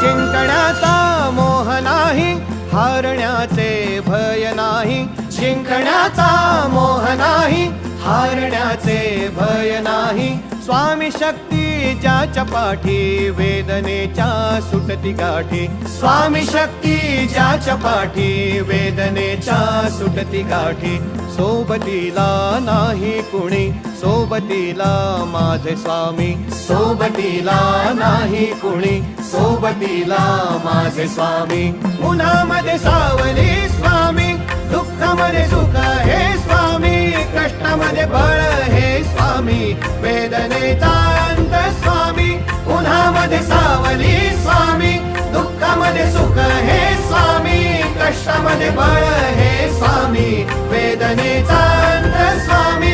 जिंकण्याचा मोह नाही, हारण्याचे भय नाही. जिंकण्याचा मोह नाही, हारण्याचे भय नाही. स्वामी शक्ती ज्याच्या पाठी, वेदनेच्या सुटती गाठी. स्वामी शक्ती ज्याच्या पाठी, वेदनेच्या सुटती गाठी. सोबतीला नाही कुणी, सोबतीला माझे स्वामी. सोबतीला नाही कुणी, सोबतीला माझे स्वामी. उन्हामध्ये सावली स्वामी, दुःखामध्ये सुख हे स्वामी. कष्टामध्ये बळ हे स्वामी, वेदनेचा अंत स्वामी. उन्हामध्ये सावली स्वामी, दुःखामध्ये सुख हे स्वामी. कष्टामध्ये बळ हे स्वामी, वेदनेचा अंत स्वामी.